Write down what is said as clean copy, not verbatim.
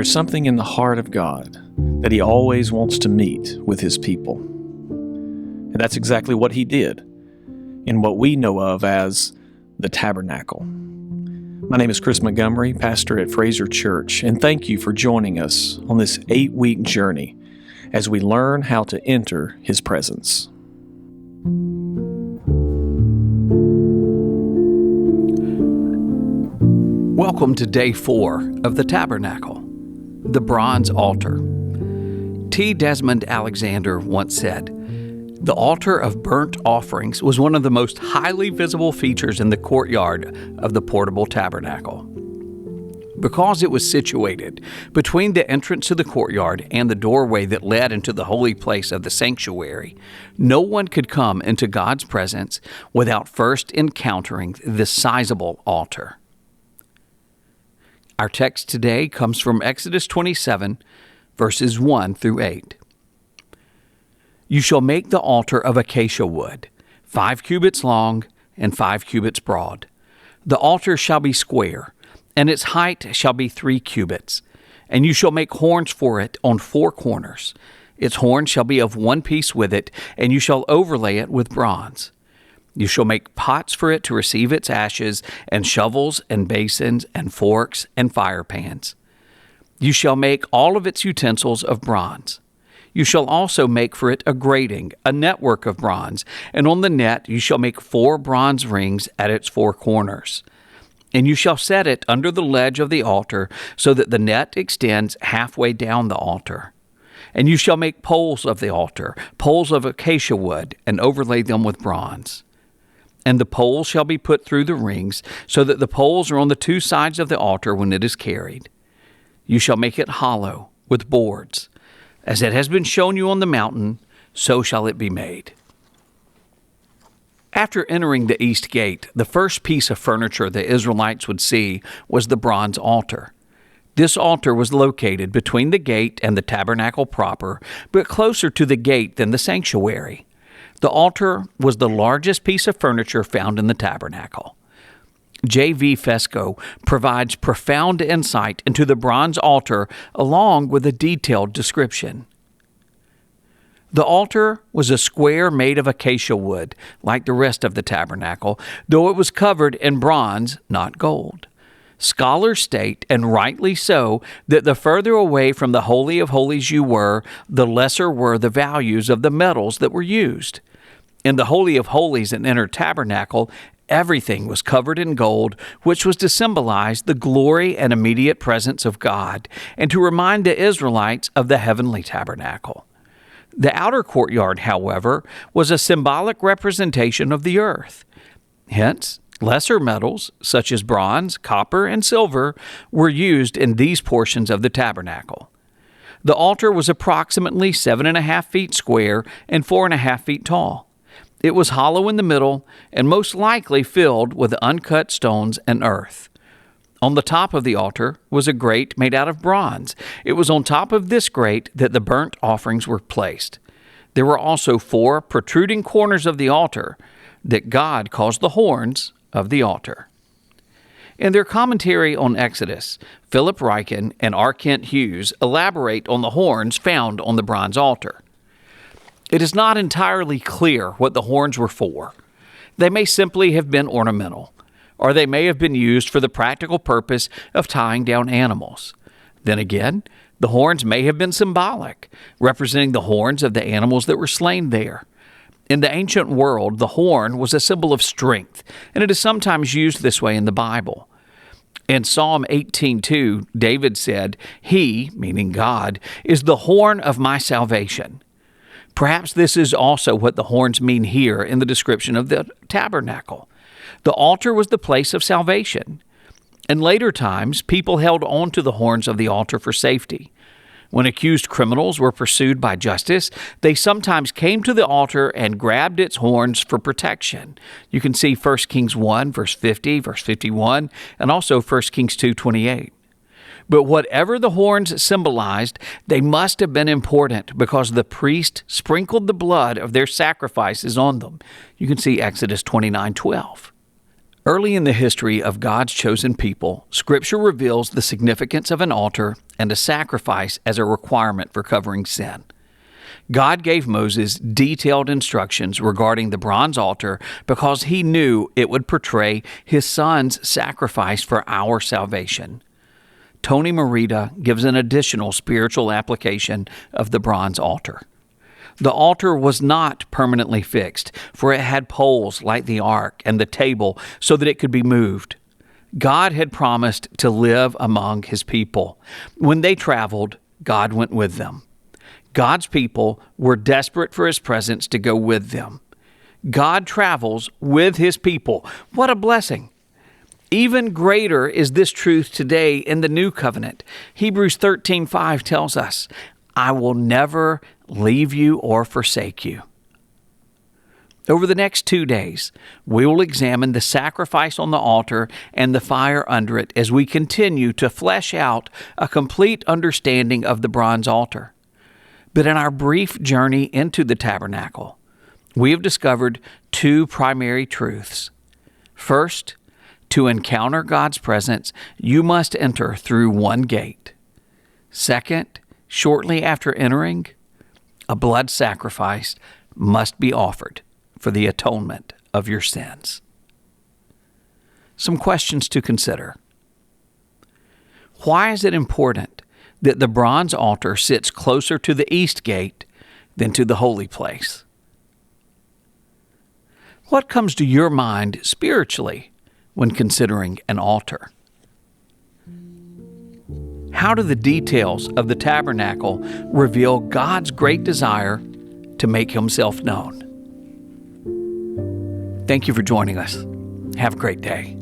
There's something in the heart of God that He always wants to meet with His people. And that's exactly what He did in what we know of as the Tabernacle. My name is Chris Montgomery, pastor at Fraser Church, and thank you for joining us on this 8-week journey as we learn how to enter His presence. Welcome to Day 4 of the Tabernacle, the bronze altar. T. Desmond Alexander once said, "The altar of burnt offerings was one of the most highly visible features in the courtyard of the portable tabernacle. Because it was situated between the entrance to the courtyard and the doorway that led into the holy place of the sanctuary, no one could come into God's presence without first encountering this sizable altar." Our text today comes from Exodus 27, verses 1 through 8. "You shall make the altar of acacia wood, 5 cubits long and 5 cubits broad. The altar shall be square, and its height shall be 3 cubits. And you shall make horns for it on 4 corners. Its horns shall be of one piece with it, and you shall overlay it with bronze. You shall make pots for it to receive its ashes, and shovels, and basins, and forks, and fire pans. You shall make all of its utensils of bronze. You shall also make for it a grating, a network of bronze, and on the net you shall make 4 bronze rings at its 4 corners. And you shall set it under the ledge of the altar, so that the net extends halfway down the altar. And you shall make poles of the altar, poles of acacia wood, and overlay them with bronze. And the poles shall be put through the rings, so that the poles are on the 2 sides of the altar when it is carried. You shall make it hollow with boards. As it has been shown you on the mountain, so shall it be made." After entering the east gate, the first piece of furniture the Israelites would see was the bronze altar. This altar was located between the gate and the tabernacle proper, but closer to the gate than the sanctuary. The altar was the largest piece of furniture found in the tabernacle. J.V. Fesco provides profound insight into the bronze altar along with a detailed description. The altar was a square made of acacia wood, like the rest of the tabernacle, though it was covered in bronze, not gold. Scholars state, and rightly so, that the further away from the Holy of Holies you were, the lesser were the values of the metals that were used. In the Holy of Holies and inner tabernacle, everything was covered in gold, which was to symbolize the glory and immediate presence of God, and to remind the Israelites of the heavenly tabernacle. The outer courtyard, however, was a symbolic representation of the earth. Hence, lesser metals, such as bronze, copper, and silver, were used in these portions of the tabernacle. The altar was approximately 7.5 feet square and 4.5 feet tall. It was hollow in the middle and most likely filled with uncut stones and earth. On the top of the altar was a grate made out of bronze. It was on top of this grate that the burnt offerings were placed. There were also 4 protruding corners of the altar that God calls the horns of the altar. In their commentary on Exodus, Philip Ryken and R. Kent Hughes elaborate on the horns found on the bronze altar. It is not entirely clear what the horns were for. They may simply have been ornamental, or they may have been used for the practical purpose of tying down animals. Then again, the horns may have been symbolic, representing the horns of the animals that were slain there. In the ancient world, the horn was a symbol of strength, and it is sometimes used this way in the Bible. In Psalm 18:2, David said, "He," meaning God, "is the horn of my salvation." Perhaps this is also what the horns mean here in the description of the tabernacle. The altar was the place of salvation. In later times, people held on to the horns of the altar for safety. When accused criminals were pursued by justice, they sometimes came to the altar and grabbed its horns for protection. You can see 1 Kings 1, verse 50, verse 51, and also 1 Kings 2:28. But whatever the horns symbolized, they must have been important because the priest sprinkled the blood of their sacrifices on them. You can see Exodus 29:12. Early in the history of God's chosen people, Scripture reveals the significance of an altar and a sacrifice as a requirement for covering sin. God gave Moses detailed instructions regarding the bronze altar because he knew it would portray his son's sacrifice for our salvation. Tony Merida gives an additional spiritual application of the bronze altar. The altar was not permanently fixed, for it had poles like the ark and the table so that it could be moved. God had promised to live among his people. When they traveled, God went with them. God's people were desperate for his presence to go with them. God travels with his people. What a blessing! Even greater is this truth today in the new covenant. Hebrews 13:5 tells us, I will never leave you or forsake you. Over the next 2 days, we will examine the sacrifice on the altar and the fire under it as we continue to flesh out a complete understanding of the bronze altar. But in our brief journey into the tabernacle, we have discovered two primary truths. First, to encounter God's presence, you must enter through one gate. Second, shortly after entering, a blood sacrifice must be offered for the atonement of your sins. Some questions to consider. Why is it important that the bronze altar sits closer to the east gate than to the holy place? What comes to your mind spiritually when considering an altar? How do the details of the tabernacle reveal God's great desire to make himself known? Thank you for joining us. Have a great day.